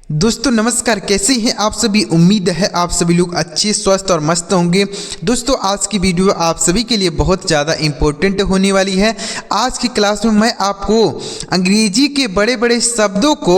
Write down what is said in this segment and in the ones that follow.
दोस्तों नमस्कार, कैसे हैं आप सभी। उम्मीद है आप सभी लोग अच्छे, स्वस्थ और मस्त होंगे। दोस्तों आज की वीडियो आप सभी के लिए बहुत ज़्यादा इम्पोर्टेंट होने वाली है। आज की क्लास में मैं आपको अंग्रेजी के बड़े बड़े शब्दों को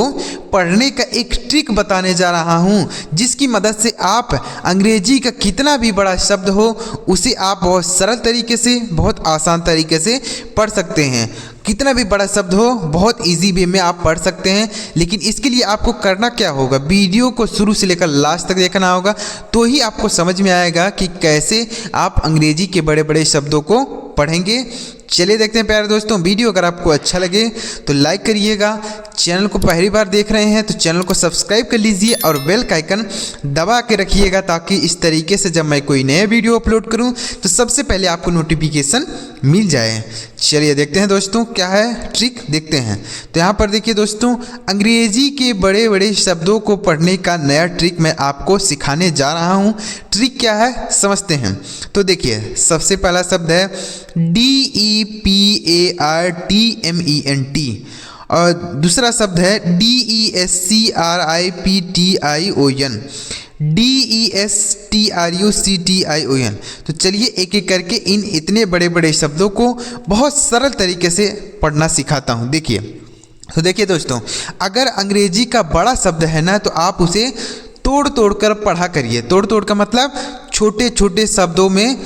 पढ़ने का एक ट्रिक बताने जा रहा हूं, जिसकी मदद से आप अंग्रेजी का कितना भी बड़ा शब्द हो उसे आप बहुत सरल तरीके से, बहुत आसान तरीके से पढ़ सकते हैं। कितना भी बड़ा शब्द हो बहुत इजी वे में आप पढ़ सकते हैं। लेकिन इसके लिए आपको करना क्या होगा, वीडियो को शुरू से लेकर लास्ट तक देखना होगा, तो ही आपको समझ में आएगा कि कैसे आप अंग्रेजी के बड़े बड़े शब्दों को पढ़ेंगे। चलिए देखते हैं प्यारे दोस्तों। वीडियो अगर आपको अच्छा लगे तो लाइक करिएगा। चैनल को पहली बार देख रहे हैं तो चैनल को सब्सक्राइब कर लीजिए और बेल का आइकन दबा के रखिएगा, ताकि इस तरीके से जब मैं कोई नया वीडियो अपलोड करूं तो सबसे पहले आपको नोटिफिकेशन मिल जाए। चलिए देखते हैं दोस्तों क्या है ट्रिक, देखते हैं। तो यहाँ पर देखिए दोस्तों, अंग्रेजी के बड़े बड़े शब्दों को पढ़ने का नया ट्रिक मैं आपको सिखाने जा रहा हूँ। ट्रिक क्या है समझते हैं। तो देखिए सबसे पहला शब्द है DEPARTMENT और दूसरा शब्द है DESCRIPTION, DESTRUCTION। तो चलिए एक एक करके इन इतने बड़े बड़े शब्दों को बहुत सरल तरीके से पढ़ना सिखाता हूँ। देखिए तो देखिए दोस्तों, अगर अंग्रेजी का बड़ा शब्द है ना तो आप उसे तोड़ तोड़ कर पढ़ा करिए। तोड़ तोड़ का मतलब छोटे छोटे शब्दों में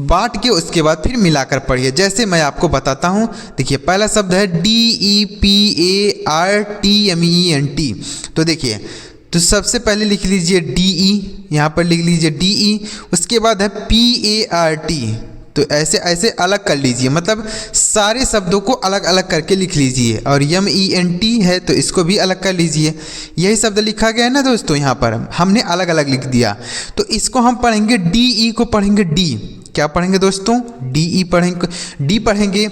बांट के उसके बाद फिर मिलाकर पढ़िए। जैसे मैं आपको बताता हूँ, देखिए पहला शब्द है DEPARTMENT। तो देखिए तो सबसे पहले लिख लीजिए DE, यहाँ पर लिख लीजिए DE, उसके बाद है PART। तो ऐसे ऐसे अलग कर लीजिए, मतलब सारे शब्दों को अलग अलग करके लिख लीजिए। और MENT है तो इसको भी अलग कर लीजिए। यही शब्द लिखा गया है ना दोस्तों, यहाँ पर हमने अलग अलग लिख दिया। तो इसको हम पढ़ेंगे DE को पढ़ेंगे D। क्या पढ़ेंगे दोस्तों? DE पढ़ेंगे, D पढ़ेंगे।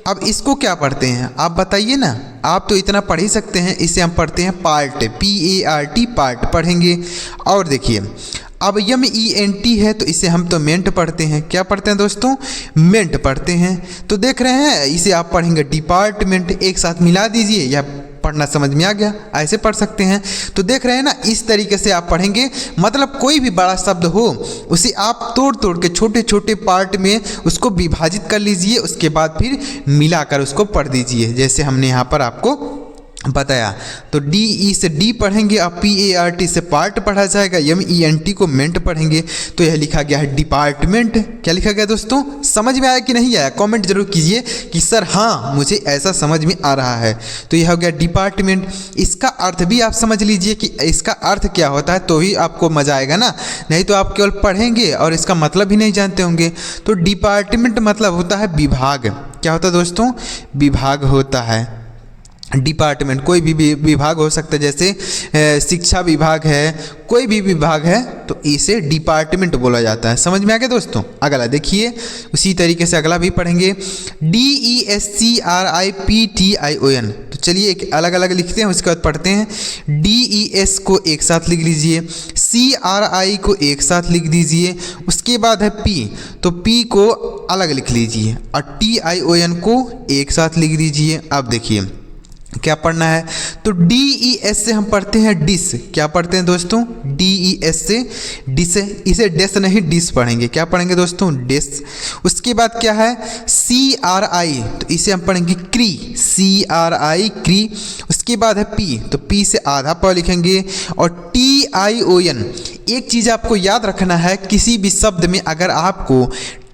अब इसको क्या पढ़ते हैं आप बताइए ना, आप तो इतना पढ़ ही सकते हैं। इसे हम पढ़ते हैं पार्ट, PART पार्ट पढ़ेंगे। और देखिए अब MENT है तो इसे हम तो मेंट पढ़ते हैं। क्या पढ़ते हैं दोस्तों? मेंट पढ़ते हैं। तो देख रहे हैं, इसे आप पढ़ेंगे डिपार्टमेंट। एक साथ मिला दीजिए, या पढ़ना समझ में आ गया, ऐसे पढ़ सकते हैं। तो देख रहे हैं ना, इस तरीके से आप पढ़ेंगे। मतलब कोई भी बड़ा शब्द हो उसे आप तोड़ तोड़ के छोटे छोटे पार्ट में उसको विभाजित कर लीजिए, उसके बाद फिर मिलाकर उसको पढ़ दीजिए, जैसे हमने यहाँ पर आपको बताया। तो DE से D पढ़ेंगे, अब PART से पार्ट पढ़ा जाएगा, MENT को मेंट पढ़ेंगे। तो यह लिखा गया है डिपार्टमेंट। क्या लिखा गया दोस्तों? समझ में आया कि नहीं आया? कमेंट जरूर कीजिए कि सर हाँ मुझे ऐसा समझ में आ रहा है। तो यह हो गया डिपार्टमेंट। इसका अर्थ भी आप समझ लीजिए कि इसका अर्थ क्या होता है, तो ही आपको मजा आएगा ना, नहीं तो आप केवल पढ़ेंगे और इसका मतलब ही नहीं जानते होंगे। तो डिपार्टमेंट मतलब होता है विभाग। क्या होता है दोस्तों? विभाग होता है। डिपार्टमेंट कोई भी विभाग हो सकता है, जैसे शिक्षा विभाग है, कोई भी विभाग है तो इसे डिपार्टमेंट बोला जाता है। समझ में आ गया दोस्तों? अगला देखिए, उसी तरीके से अगला भी पढ़ेंगे DESCRIPTION। तो चलिए एक अलग अलग लिखते हैं, उसके बाद पढ़ते हैं। DES को एक साथ लिख लीजिए, CRI को एक साथ लिख दीजिए, उसके बाद है P, तो P को अलग लिख लीजिए और TION को एक साथ लिख दीजिए। अब देखिए क्या पढ़ना है, तो DES से हम पढ़ते हैं डिस। क्या पढ़ते हैं दोस्तों? DES से डिस, इसे डेस नहीं डिस पढ़ेंगे। क्या पढ़ेंगे दोस्तों? डिस। उसके बाद क्या है CRI, तो इसे हम पढ़ेंगे क्री, CRI क्री। उसके बाद है P, तो P से आधा प लिखेंगे। और TION, एक चीज़ आपको याद रखना है, किसी भी शब्द में अगर आपको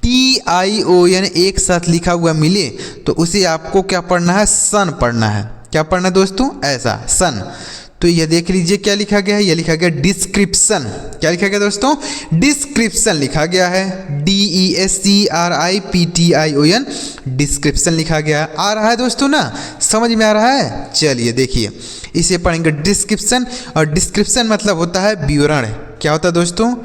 TION एक साथ लिखा हुआ मिले तो उसे आपको क्या पढ़ना है? सन पढ़ना है। क्या पढ़ना है दोस्तों? ऐसा सन। तो ये देख लीजिए क्या लिखा गया है, ये लिखा गया डिस्क्रिप्शन। क्या लिखा गया दोस्तों? डिस्क्रिप्शन लिखा गया है, DESCRIPTION डिस्क्रिप्शन लिखा गया। आ रहा है दोस्तों ना, समझ में आ रहा है? चलिए देखिए इसे पढ़ेंगे डिस्क्रिप्शन। और डिस्क्रिप्शन मतलब होता है विवरण। क्या होता है दोस्तों?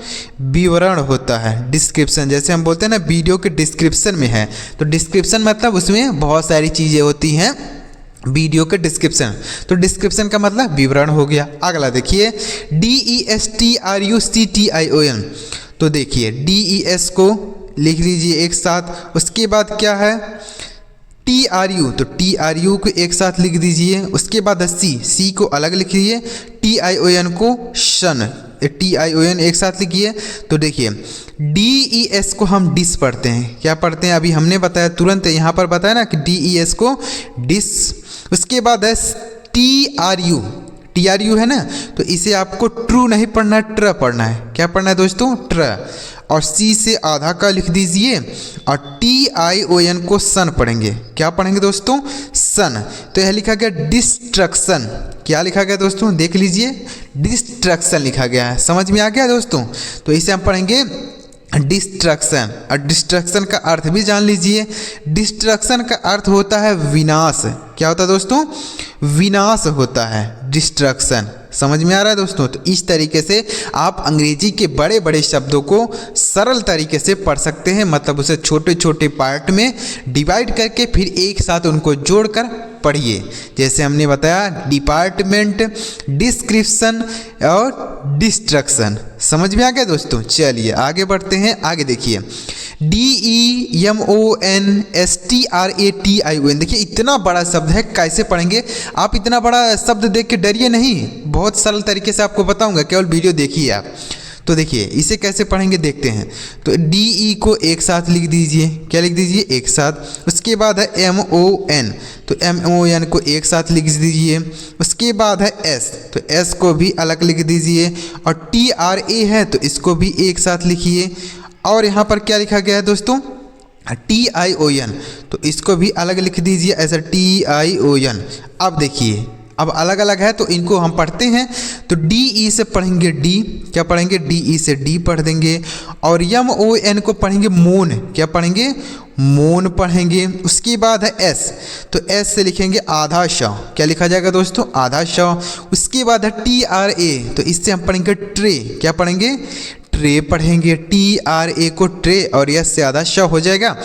विवरण होता है डिस्क्रिप्शन। जैसे हम बोलते हैं ना वीडियो के डिस्क्रिप्शन में है, तो डिस्क्रिप्शन मतलब उसमें बहुत सारी चीज़ें होती हैं वीडियो के डिस्क्रिप्शन। तो डिस्क्रिप्शन का मतलब विवरण हो गया। अगला देखिए DESTRUCTION। तो देखिए DES को लिख लीजिए एक साथ, उसके बाद क्या है TRU, तो TRU को एक साथ लिख दीजिए। उसके बाद C को अलग लिखिए, TION को सन, TION एक साथ लिखिए। तो देखिए DES को हम डिस पढ़ते हैं, क्या पढ़ते हैं अभी हमने बताया तुरंत यहाँ पर बताया ना कि DES को डिस। उसके बाद है TRU है ना, तो इसे आपको ट्रू नहीं पढ़ना है, ट्र पढ़ना है। क्या पढ़ना है दोस्तों? ट्र। और C से आधा का लिख दीजिए और TION को सन पढ़ेंगे। क्या पढ़ेंगे दोस्तों? सन। तो यह लिखा गया डिस्ट्रक्शन। क्या लिखा गया दोस्तों? देख लीजिए, डिस्ट्रक्शन लिखा गया है। समझ में आ गया दोस्तों? तो इसे हम पढ़ेंगे डिस्ट्रक्शन। और डिस्ट्रक्शन का अर्थ भी जान लीजिए। डिस्ट्रक्शन का अर्थ होता है विनाश। क्या होता है दोस्तों? विनाश होता है डिस्ट्रक्शन। समझ में आ रहा है दोस्तों? तो इस तरीके से आप अंग्रेजी के बड़े बड़े शब्दों को सरल तरीके से पढ़ सकते हैं, मतलब उसे छोटे छोटे पार्ट में डिवाइड करके फिर एक साथ उनको जोड़कर पढ़िए। जैसे हमने बताया डिपार्टमेंट, डिस्क्रिप्शन और डिस्ट्रक्शन। समझ में आ गया दोस्तों? चलिए आगे बढ़ते हैं। आगे देखिए DEMONSTRATION। देखिए इतना बड़ा शब्द है, कैसे पढ़ेंगे आप? इतना बड़ा शब्द देख के डरिए नहीं, बहुत सरल तरीके से आपको बताऊंगा, केवल वीडियो देखिए आप। तो देखिए इसे कैसे पढ़ेंगे देखते हैं। तो DE को एक साथ लिख दीजिए। क्या लिख दीजिए? एक साथ। उसके बाद है MON, तो MON को एक साथ लिख दीजिए। उसके बाद है S, तो S को भी अलग लिख दीजिए। और TRA है तो इसको भी एक साथ लिखिए। और यहाँ पर क्या लिखा गया है दोस्तों? TION, तो इसको भी अलग लिख दीजिए ऐसा TION। अब देखिए अब अलग अलग है तो इनको हम पढ़ते हैं। तो DE से पढ़ेंगे D। क्या पढ़ेंगे? DE से D पढ़ देंगे। और MON को पढ़ेंगे मोन। क्या पढ़ेंगे? मोन पढ़ेंगे। उसके बाद है S, तो S से लिखेंगे आधा श। क्या लिखा जाएगा दोस्तों? आधा श। उसके बाद है TRA, तो इससे हम पढ़ेंगे ट्रे। क्या पढ़ेंगे? ट्रे पढ़ेंगे। TRA को ट्रे और S से आधा श हो जाएगा।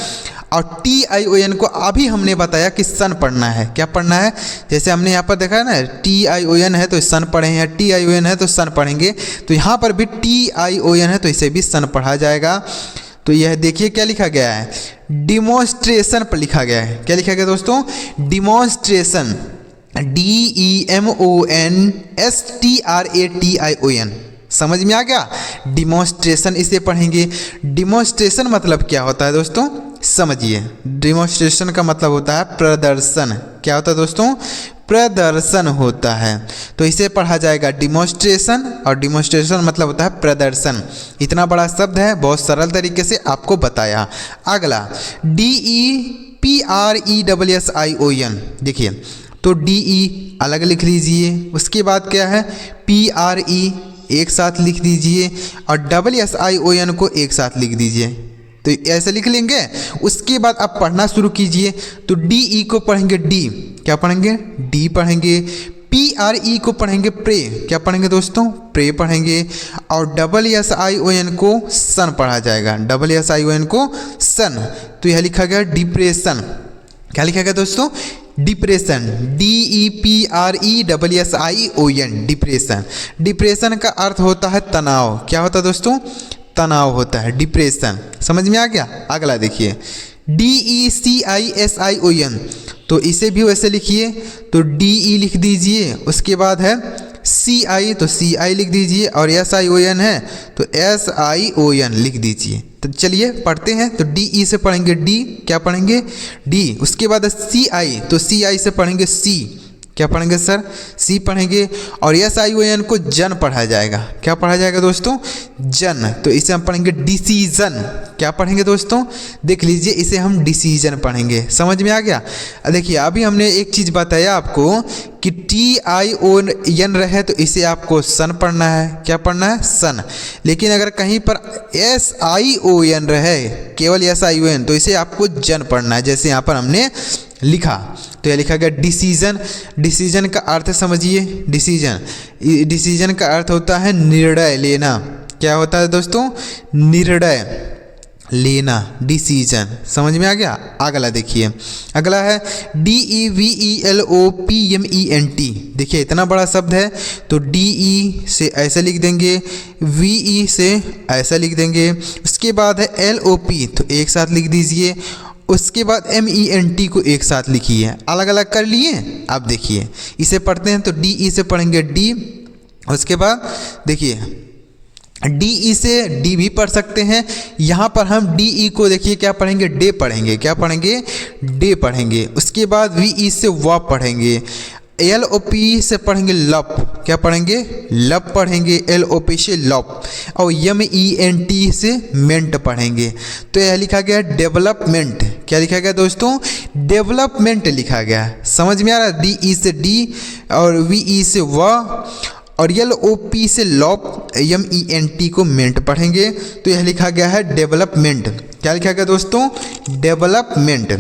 और TION को अभी हमने बताया कि सन पढ़ना है। क्या पढ़ना है? जैसे हमने यहाँ पर देखा है ना, TION है तो सन पढ़े हैं, TION है तो सन पढ़ेंगे। तो यहाँ पर भी TION है तो इसे भी सन पढ़ा जाएगा। तो यह देखिए क्या लिखा गया है? डिमॉन्स्ट्रेशन पर लिखा गया है। क्या लिखा गया दोस्तों? Demonstration, DEMONSTRATION। समझ में आ गया? डिमॉन्स्ट्रेशन इसे पढ़ेंगे। डिमॉन्स्ट्रेशन मतलब क्या होता है दोस्तों? समझिए, डिमॉन्स्ट्रेशन का मतलब होता है प्रदर्शन। क्या होता है दोस्तों? प्रदर्शन होता है। तो इसे पढ़ा जाएगा डिमॉन्स्ट्रेशन, और डिमॉन्स्ट्रेशन मतलब होता है प्रदर्शन। इतना बड़ा शब्द है, बहुत सरल तरीके से आपको बताया। अगला DEPRESSION। देखिए तो DE अलग लिख लीजिए। उसके बाद क्या है? PRE एक साथ लिख दीजिए और SSION को एक साथ लिख दीजिए। तो ऐसे लिख लेंगे। उसके बाद आप पढ़ना शुरू कीजिए। तो DE को पढ़ेंगे D। क्या पढ़ेंगे? D पढ़ेंगे। PRE को पढ़ेंगे प्रे। क्या पढ़ेंगे दोस्तों? प्रे पढ़ेंगे। और SSION को सन पढ़ा जाएगा। SSION को सन। तो यह लिखा गया डिप्रेशन। क्या लिखा गया दोस्तों? Depression, DEPRESSION, depression. डिप्रेशन का अर्थ होता है तनाव। क्या होता है दोस्तों? तनाव होता है डिप्रेशन। समझ में आ गया? अगला देखिए DECISION, तो इसे भी वैसे लिखिए। तो DE लिख दीजिए। उसके बाद है CI, तो CI लिख दीजिए। और SION है तो SION लिख दीजिए। तो चलिए पढ़ते हैं। तो DE से पढ़ेंगे D। क्या पढ़ेंगे? D। उसके बाद CI, तो CI से पढ़ेंगे C। क्या पढ़ेंगे सर? C पढ़ेंगे। और SION को जन पढ़ा जाएगा। क्या पढ़ा जाएगा दोस्तों? जन। तो इसे हम पढ़ेंगे डिसीजन। क्या पढ़ेंगे दोस्तों? देख लीजिए, इसे हम डिसीजन पढ़ेंगे। समझ में आ गया? देखिए अभी हमने एक चीज़ बताया आपको कि TION रहे तो इसे आपको सन पढ़ना है। क्या पढ़ना है? सन। लेकिन अगर कहीं पर SION रहे, केवल SION, तो इसे आपको जन पढ़ना है, जैसे यहाँ पर हमने लिखा। तो यह लिखा गया डिसीजन। डिसीजन का अर्थ समझिए। डिसीजन का अर्थ होता है निर्णय लेना। क्या होता है दोस्तों? निर्णय लेना, डिसीजन। समझ में आ गया? अगला देखिए, अगला है DEVELOPMENT। देखिए इतना बड़ा शब्द है तो DE से ऐसे लिख देंगे, VE से ऐसा लिख देंगे। उसके बाद है LOP, तो एक साथ लिख दीजिए। उसके बाद MENT को एक साथ लिखिए, अलग अलग कर लिए। अब देखिए इसे पढ़ते हैं तो DE से पढ़ेंगे डी, उसके बाद देखिए DE से D भी पढ़ सकते हैं। यहाँ पर हम DE को देखिए क्या पढ़ेंगे, डे पढ़ेंगे, क्या पढ़ेंगे, डे पढ़ेंगे। उसके बाद VE से व पढ़ेंगे, LOP से पढ़ेंगे लप, क्या पढ़ेंगे, लप पढ़ेंगे, LOP से लप, और MENT से मेंट पढ़ेंगे। तो यह लिखा गया डेवलपमेंट, क्या लिखा गया दोस्तों, डेवलपमेंट लिखा गया। समझ में आ रहा है, DE से D और VE से व और LOP से लॉप, MENT को मेंट पढ़ेंगे। तो यह लिखा गया है डेवलपमेंट, क्या लिखा गया दोस्तों, डेवलपमेंट।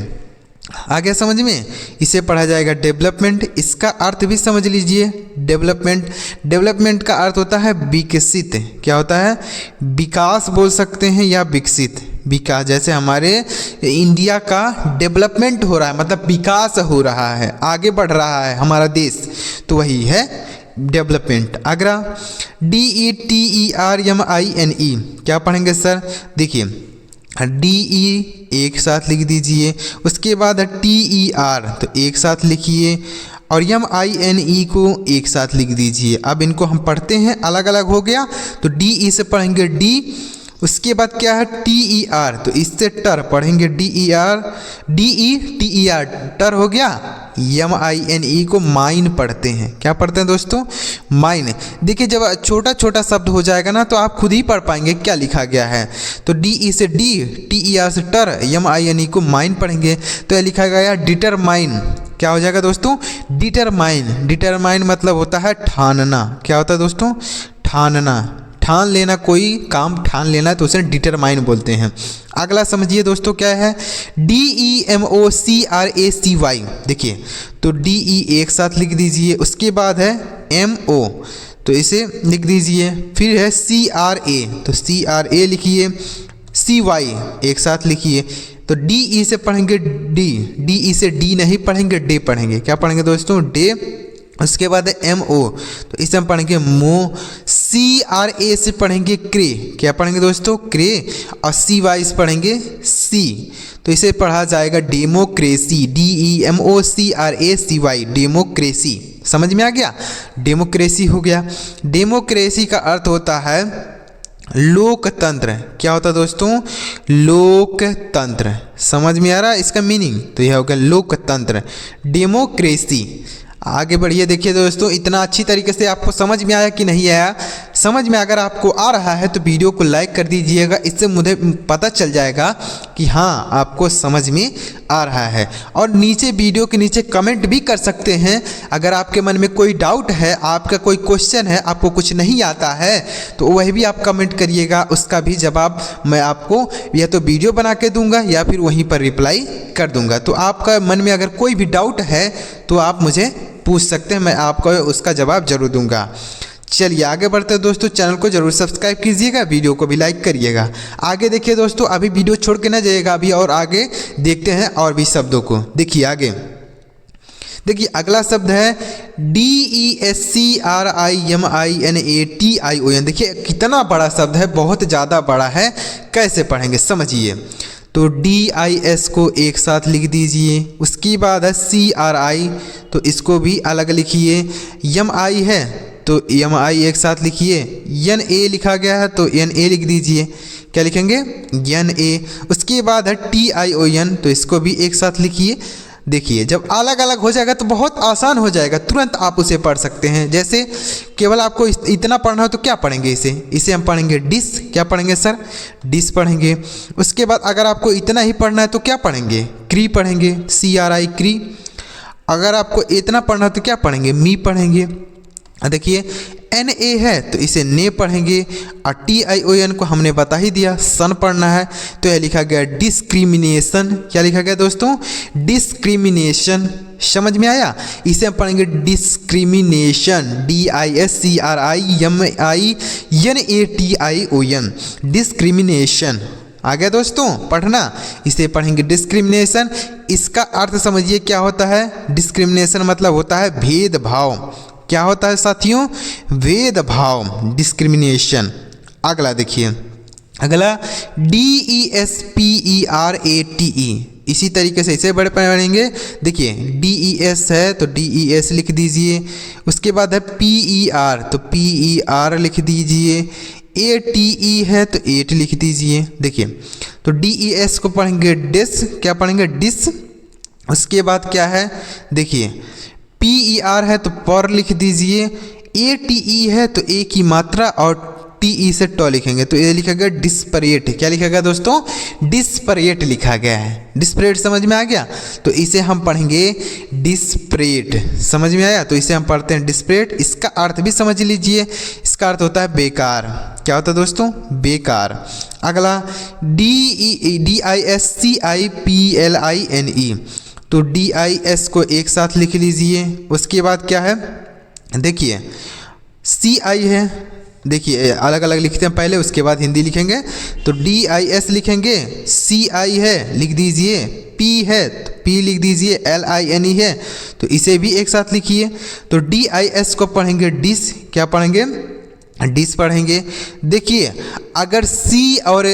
आ गया समझ में, इसे पढ़ा जाएगा डेवलपमेंट। इसका अर्थ भी समझ लीजिए, डेवलपमेंट, डेवलपमेंट का अर्थ होता है विकसित, क्या होता है, विकास बोल सकते हैं या विकसित, विकास। जैसे हमारे इंडिया का डेवलपमेंट हो रहा है, मतलब विकास हो रहा है, आगे बढ़ रहा है हमारा देश, तो वही है डेवलपमेंट। अगला DETERMINE, क्या पढ़ेंगे सर, देखिए DE एक साथ लिख दीजिए, उसके बाद TER तो एक साथ लिखिए, और MINE को एक साथ लिख दीजिए। अब इनको हम पढ़ते हैं, अलग अलग हो गया। तो DE से पढ़ेंगे D, उसके बाद क्या है TER, तो इससे टर पढ़ेंगे, DETER टर हो गया। MINE को माइन पढ़ते हैं, क्या पढ़ते हैं दोस्तों, माइन। देखिए जब छोटा छोटा शब्द हो जाएगा ना तो आप खुद ही पढ़ पाएंगे क्या लिखा गया है। तो DE से D, TER से टर, MINE को माइन पढ़ेंगे। तो यह लिखा गया डिटरमाइन, क्या हो जाएगा दोस्तों, डिटरमाइन। डिटरमाइन मतलब होता है ठानना, क्या होता है दोस्तों, ठानना, ठान लेना, कोई काम ठान लेना, तो उसे डिटरमाइन बोलते हैं। अगला समझिए दोस्तों क्या है, DEMOCRACY, देखिए तो DE एक साथ लिख दीजिए, उसके बाद है MO तो इसे लिख दीजिए, फिर है CRA तो CRA लिखिए, CY एक साथ लिखिए। तो DE से पढ़ेंगे D, DE से D नहीं पढ़ेंगे, डे पढ़ेंगे, क्या पढ़ेंगे दोस्तों, डे। उसके बाद है MO तो इसे हम पढ़ेंगे मो। CRA से पढ़ेंगे क्रे, क्या पढ़ेंगे दोस्तों, क्रे। और CY से पढ़ेंगे सी, तो इसे पढ़ा जाएगा डेमोक्रेसी, DEMOCRACY, डेमोक्रेसी। समझ में आ गया, डेमोक्रेसी हो गया। डेमोक्रेसी का अर्थ होता है लोकतंत्र, क्या होता है दोस्तों, लोकतंत्र। समझ में आ रहा है इसका मीनिंग, तो यह हो गया लोकतंत्र, डेमोक्रेसी। आगे बढ़िए, देखिए दोस्तों इतना अच्छी तरीके से आपको समझ में आया कि नहीं आया। समझ में अगर आपको आ रहा है तो वीडियो को लाइक कर दीजिएगा, इससे मुझे पता चल जाएगा कि हाँ आपको समझ में आ रहा है। और नीचे वीडियो के नीचे कमेंट भी कर सकते हैं, अगर आपके मन में कोई डाउट है, आपका कोई क्वेश्चन है, आपको कुछ नहीं आता है तो वह भी आप कमेंट करिएगा, उसका भी जवाब मैं आपको या तो वीडियो बना के दूंगा या फिर वहीं पर रिप्लाई कर दूंगा। तो आपका मन में अगर कोई भी डाउट है तो आप मुझे पूछ सकते हैं, मैं आपको उसका जवाब जरूर दूंगा। चलिए आगे बढ़ते हैं दोस्तों, चैनल को जरूर सब्सक्राइब कीजिएगा, वीडियो को भी लाइक करिएगा। आगे देखिए दोस्तों, अभी वीडियो छोड़ के ना जाइएगा, अभी और आगे देखते हैं और भी शब्दों को। देखिए आगे, देखिए अगला शब्द है DESCRIMINATION। देखिए कितना बड़ा शब्द है, बहुत ज़्यादा बड़ा है, कैसे पढ़ेंगे समझिए। तो DIS को एक साथ लिख दीजिए, उसके बाद है CRI तो इसको भी अलग लिखिए, MI है तो MI एक साथ लिखिए, NA लिखा गया है तो NA लिख दीजिए, क्या लिखेंगे, NA। उसके बाद है TION तो इसको भी एक साथ लिखिए। देखिए जब अलग अलग हो जाएगा तो बहुत आसान हो जाएगा, तुरंत आप उसे पढ़ सकते हैं। जैसे केवल आपको इतना पढ़ना हो तो क्या पढ़ेंगे, इसे हम पढ़ेंगे डिस, क्या पढ़ेंगे सर, डिस पढ़ेंगे। उसके बाद अगर आपको इतना ही पढ़ना है तो क्या पढ़ेंगे, क्री पढ़ेंगे, CRI क्री। अगर आपको इतना पढ़ना है तो क्या पढ़ेंगे, मी पढ़ेंगे। देखिए NA है तो इसे ने पढ़ेंगे, और TION को हमने बता ही दिया, सन पढ़ना है। तो यह लिखा गया डिस्क्रिमिनेशन, क्या लिखा गया दोस्तों, डिस्क्रिमिनेशन। समझ में आया, इसे हम पढ़ेंगे डिस्क्रिमिनेशन, DISCRIMINATION, डिस्क्रिमिनेशन। आ गया दोस्तों पढ़ना, इसे पढ़ेंगे डिस्क्रिमिनेशन। इसका अर्थ समझिए क्या होता है, डिस्क्रिमिनेशन मतलब होता है भेदभाव। क्या होता है साथियों, भेदभाव, डिस्क्रिमिनेशन। अगला देखिए, अगला DESPERATE इसी तरीके से इसे बड़े पढ़ेंगे। देखिए DES है तो DES लिख दीजिए, उसके बाद है PER तो PER लिख दीजिए, ATE है तो 8 लिख दीजिए। देखिए तो DES को पढ़ेंगे डिस, क्या पढ़ेंगे डिस। उसके बाद क्या है, देखिए PER है तो पर लिख दीजिए, ATE है तो ए की मात्रा और TE से टॉ लिखेंगे तो ये लिखा गया डिस्परेट। क्या लिखा गया दोस्तों, डिस्परेट लिखा गया है। डिस्परेट समझ में आ गया, तो इसे हम पढ़ेंगे डिस्परेट। समझ में आया, तो इसे हम पढ़ते हैं डिस्परेट। इसका अर्थ भी समझ लीजिए, इसका अर्थ होता है बेकार। क्या होता है दोस्तों, बेकार। अगला DISCIPLINE तो DIS को एक साथ लिख लीजिए। उसके बाद क्या है, देखिए CI है, देखिए अलग अलग लिखते हैं पहले, उसके बाद हिंदी लिखेंगे। तो DIS लिखेंगे, CI है लिख दीजिए, P है तो P लिख दीजिए, LINE है तो इसे भी एक साथ लिखिए। तो DIS को पढ़ेंगे डिस, क्या पढ़ेंगे डिस पढ़ेंगे। देखिए अगर C और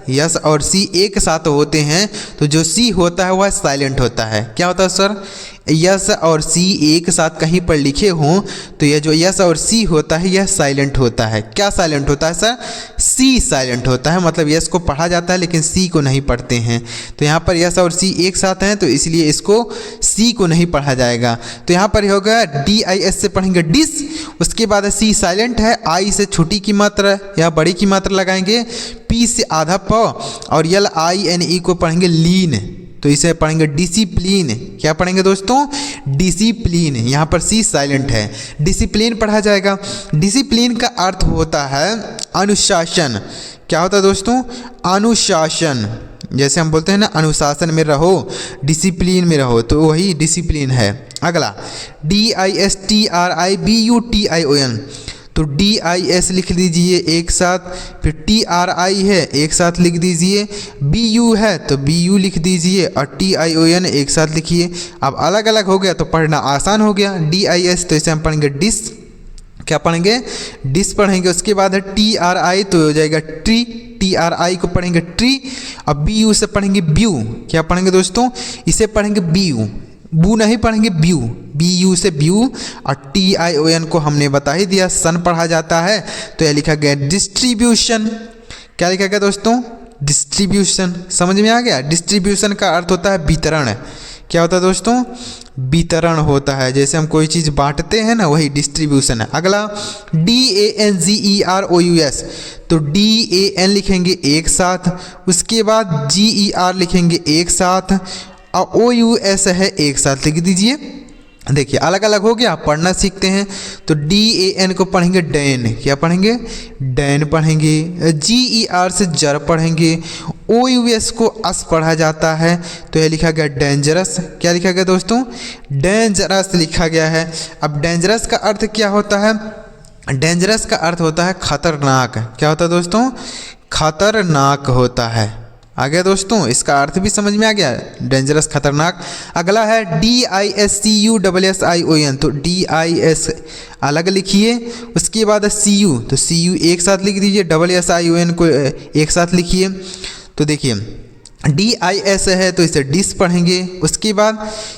यस और C एक साथ होते हैं तो जो C होता है वह साइलेंट होता है। क्या होता है सर, यस और C एक साथ कहीं पर लिखे हों तो यह जो यस और C होता है यह साइलेंट होता है। क्या साइलेंट होता है सर, C साइलेंट होता है, मतलब यस को पढ़ा जाता है लेकिन C को नहीं पढ़ते हैं। तो यहाँ पर यस और C एक साथ हैं तो इसलिए इसको C को नहीं पढ़ा जाएगा। तो यहाँ पर होगा DIS से पढ़ेंगे डिस, उसके बाद C साइलेंट है, I से छोटी की मात्रा या बड़ी की मात्रा लगाएंगे, P से आधा प और LINE को पढ़ेंगे लीन तो इसे पढ़ेंगे डिसिप्लिन। क्या पढ़ेंगे दोस्तों, डिसिप्लिन। यहाँ पर C साइलेंट है, डिसिप्लिन पढ़ा जाएगा। डिसिप्लिन का अर्थ होता है अनुशासन। क्या होता है दोस्तों, अनुशासन। जैसे हम बोलते हैं ना अनुशासन में रहो, डिसिप्लिन में रहो, तो वही डिसिप्लिन है। अगला DISTRIBUTION तो DIS लिख दीजिए एक साथ, फिर TRI है एक साथ लिख दीजिए, BU है तो BU लिख दीजिए और TION एक साथ लिखिए। अब अलग अलग हो गया तो पढ़ना आसान हो गया। DIS तो इसे हम पढ़ेंगे डिस, क्या पढ़ेंगे डिस पढ़ेंगे। उसके बाद है TRI तो हो जाएगा ट्री, TRI को पढ़ेंगे ट्री। अब BU से पढ़ेंगे ब्यू, क्या पढ़ेंगे दोस्तों, इसे पढ़ेंगे BU, बू नहीं पढ़ेंगे ब्यू, BU से ब्यू। और TION को हमने बता ही दिया सन पढ़ा जाता है तो यह लिखा गया डिस्ट्रीब्यूशन। क्या लिखा गया दोस्तों, डिस्ट्रीब्यूशन। समझ में आ गया, डिस्ट्रीब्यूशन का अर्थ होता है वितरण। क्या होता है दोस्तों, वितरण होता है, जैसे हम कोई चीज़ बांटते हैं ना वही डिस्ट्रीब्यूशन है। अगला DANGEROUS तो DAN लिखेंगे एक साथ, उसके बाद GER लिखेंगे एक साथ और OUS है एक साथ लिख दीजिए। देखिए अलग अलग हो गया, पढ़ना सीखते हैं। तो DAN को पढ़ेंगे डैन, क्या पढ़ेंगे डैन पढ़ेंगे। GER से जर पढ़ेंगे, OUS को अस पढ़ा जाता है तो यह लिखा गया डेंजरस। क्या लिखा गया दोस्तों, डेंजरस लिखा गया है। अब डेंजरस का अर्थ क्या होता है, डेंजरस का अर्थ होता है खतरनाक। क्या होता है दोस्तों, खतरनाक होता है। आ गया दोस्तों, इसका अर्थ भी समझ में आ गया, डेंजरस खतरनाक। अगला है DISCUSSION तो DIS अलग लिखिए, उसके बाद CU तो CU एक साथ लिख दीजिए, SSION को एक साथ लिखिए। तो देखिए DIS है तो इसे डिस पढ़ेंगे, उसके बाद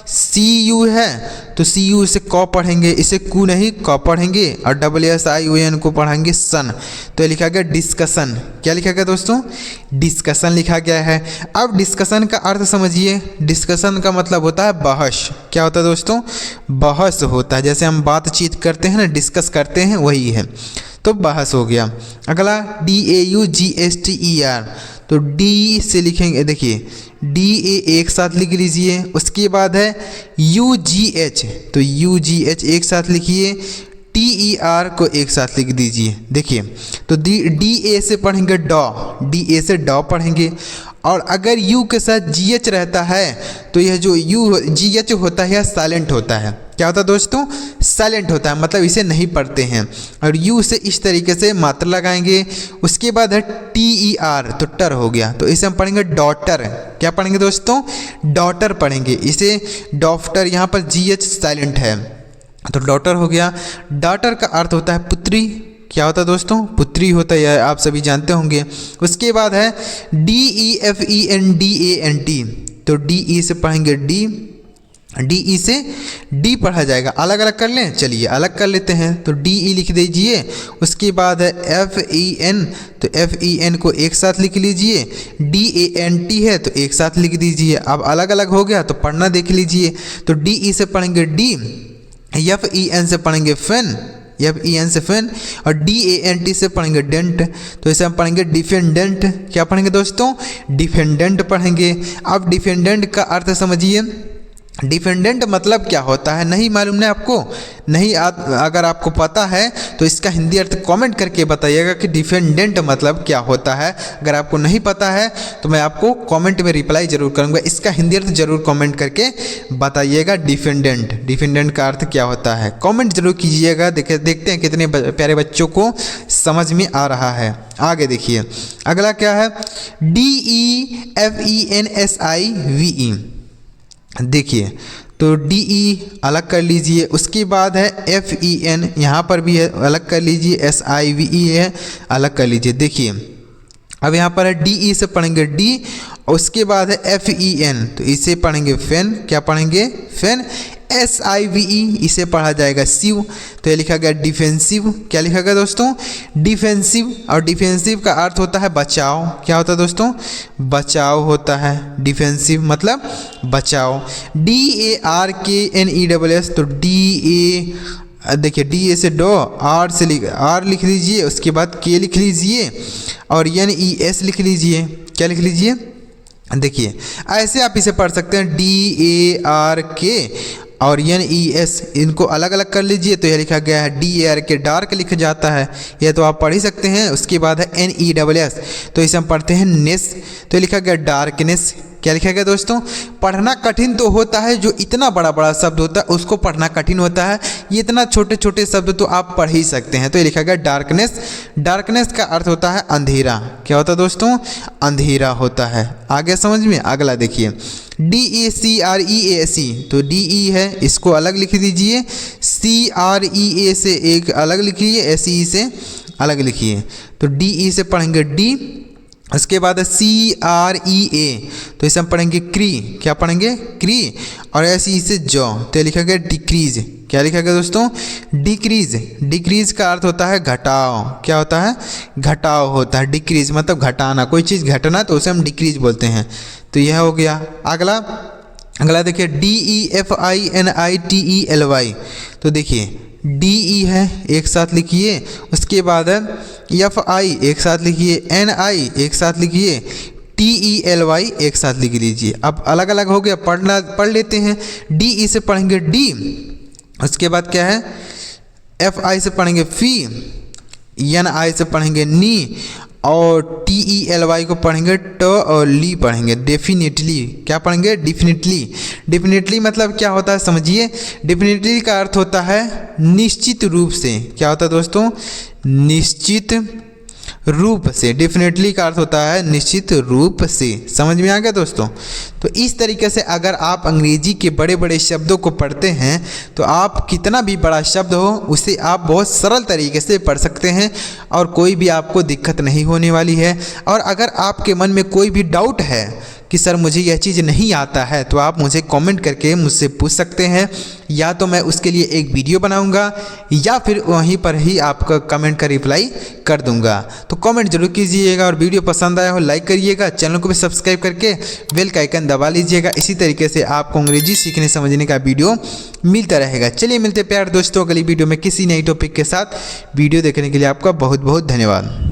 CU है तो CU से कॉ पढ़ेंगे, इसे कू नहीं कॉ पढ़ेंगे और SSION को पढ़ेंगे सन तो ये लिखा गया डिस्कशन। क्या लिखा गया दोस्तों, डिस्कशन लिखा गया है। अब डिस्कशन का अर्थ समझिए, डिस्कशन का मतलब होता है बहस। क्या होता है दोस्तों, बहस होता है, जैसे हम बातचीत करते हैं ना, डिस्कस करते हैं, वही है, तो बहस हो गया। अगला DAUGSTER तो D से लिखेंगे, देखिए DA एक साथ लिख लीजिए, उसके बाद है UGH तो UGH एक साथ लिखिए, TER को एक साथ लिख दीजिए। देखिए तो DA से पढ़ेंगे डॉ, DA से डॉ पढ़ेंगे। और अगर U के साथ GH रहता है तो यह जो GH होता है यह साइलेंट होता है। क्या होता है दोस्तों, साइलेंट होता है, मतलब इसे नहीं पढ़ते हैं। और U से इस तरीके से मात्रा लगाएंगे। उसके बाद है TER तो टर हो गया तो इसे हम पढ़ेंगे डॉटर। क्या पढ़ेंगे दोस्तों, डॉटर पढ़ेंगे, इसे डॉक्टर, यहाँ पर GH साइलेंट है तो डॉटर हो गया। डॉटर का अर्थ होता है पुत्री। क्या होता है दोस्तों, पुत्री होता है, यह आप सभी जानते होंगे। उसके बाद है DEFENDANT, तो DE से पढ़ेंगे डी, DE से डी पढ़ा जाएगा। अलग अलग कर लें, चलिए अलग कर लेते हैं। तो DE लिख दीजिए। उसके बाद है FEN, तो FEN को एक साथ लिख लीजिए। DANT है तो एक साथ लिख दीजिए। अब अलग अलग हो गया तो पढ़ना देख लीजिए। तो DE से पढ़ेंगे डी, FEN से पढ़ेंगे फेन, FEN से फेन, और DANT से पढ़ेंगे डेंट, तो इसे हम पढ़ेंगे डिफेंडेंट। क्या पढ़ेंगे दोस्तों, डिफेंडेंट पढ़ेंगे। अब डिफेंडेंट का अर्थ समझिए। डिफेंडेंट मतलब क्या होता है, नहीं मालूम ना आपको, नहीं अगर आपको पता है तो इसका हिंदी अर्थ कमेंट करके बताइएगा कि डिफेंडेंट मतलब क्या होता है। अगर आपको नहीं पता है तो मैं आपको कमेंट में रिप्लाई जरूर करूंगा, इसका हिंदी अर्थ जरूर कमेंट करके बताइएगा। डिफेंडेंट का अर्थ क्या होता है, कमेंट जरूर कीजिएगा। देखते हैं कितने प्यारे बच्चों को समझ में आ रहा है। आगे देखिए अगला क्या है, DEFENSIVE, देखिए तो DE अलग कर लीजिए। उसके बाद है FEN, यहाँ पर भी है अलग कर लीजिए। SIVE है अलग कर लीजिए। देखिए अब यहाँ पर है DE से पढ़ेंगे डी, उसके बाद है FEN, तो इसे पढ़ेंगे फेन। क्या पढ़ेंगे, फेन। SIVE इसे पढ़ा जाएगा सिव, तो ये लिखा गया डिफेंसिव। क्या लिखा गया दोस्तों, डिफेंसिव। और डिफेंसिव का अर्थ होता है बचाव। क्या होता है दोस्तों, बचाव होता है। डिफेंसिव मतलब बचाव। DARKNESS, तो देखिए DA से डो, R लिख लीजिए। उसके बाद K लिख लीजिए और NES लिख लीजिए। क्या लिख लीजिए, देखिए ऐसे आप इसे पढ़ सकते हैं DARK और NES, इनको अलग अलग कर लीजिए। तो यह लिखा गया है DARK, डार्क लिख जाता है, यह तो आप पढ़ ही सकते हैं। उसके बाद है NESS, तो इसे हम पढ़ते हैं नेस, तो लिखा गया डार्कनेस। क्या लिखा गया दोस्तों, पढ़ना कठिन तो होता है, जो इतना बड़ा बड़ा शब्द होता है उसको पढ़ना कठिन होता है, ये इतना छोटे छोटे शब्द तो आप पढ़ ही सकते हैं। तो ये लिखा गया डार्कनेस। डार्कनेस का अर्थ होता है अंधेरा। क्या होता है दोस्तों, अंधेरा होता है। आगे समझ में। अगला देखिए DECREAC, तो DE है इसको अलग लिख दीजिए। CREA से एक अलग लिखिए, SE से अलग लिखिए। तो DE से पढ़ेंगे डी, उसके बाद CREA, तो इसे हम पढ़ेंगे क्री। क्या पढ़ेंगे, क्री। और SE से जॉ, तो लिखा गया डिक्रीज। क्या लिखा गया दोस्तों, डिक्रीज। डिक्रीज का अर्थ होता है घटाव। क्या होता है, घटाव होता है। डिक्रीज मतलब घटाना, कोई चीज़ घटना तो उसे हम डिक्रीज बोलते हैं। तो यह हो गया। अगला देखिए DEFINITELY, तो देखिए DE है एक साथ लिखिए। उसके बाद FI एक साथ लिखिए, NI एक साथ लिखिए, TELY एक साथ लिख लीजिए। अब अलग अलग हो गया, पढ़ लेते हैं। DE से पढ़ेंगे डी, उसके बाद क्या है, FI से पढ़ेंगे फी, NI से पढ़ेंगे नी, और TELY को पढ़ेंगे ट और ली पढ़ेंगे। डेफिनेटली। क्या पढ़ेंगे, डिफिनेटली। डिफिनेटली मतलब क्या होता है समझिए। डिफिनेटली का अर्थ होता है निश्चित रूप से। क्या होता है दोस्तों, निश्चित रूप से। डेफिनेटली का अर्थ होता है निश्चित रूप से। समझ में आ गया दोस्तों। तो इस तरीके से अगर आप अंग्रेजी के बड़े बड़े शब्दों को पढ़ते हैं तो आप कितना भी बड़ा शब्द हो उसे आप बहुत सरल तरीके से पढ़ सकते हैं और कोई भी आपको दिक्कत नहीं होने वाली है। और अगर आपके मन में कोई भी डाउट है कि सर मुझे यह चीज़ नहीं आता है, तो आप मुझे कमेंट करके मुझसे पूछ सकते हैं, या तो मैं उसके लिए एक वीडियो बनाऊंगा या फिर वहीं पर ही आपका कमेंट का रिप्लाई कर दूंगा। तो कमेंट जरूर कीजिएगा और वीडियो पसंद आया हो लाइक करिएगा, चैनल को भी सब्सक्राइब करके बेल का आइकन दबा लीजिएगा। इसी तरीके से आपको अंग्रेजी सीखने समझने का वीडियो मिलता रहेगा। चलिए मिलते प्यार दोस्तों अगली वीडियो में किसी नई टॉपिक के साथ। वीडियो देखने के लिए आपका बहुत बहुत धन्यवाद।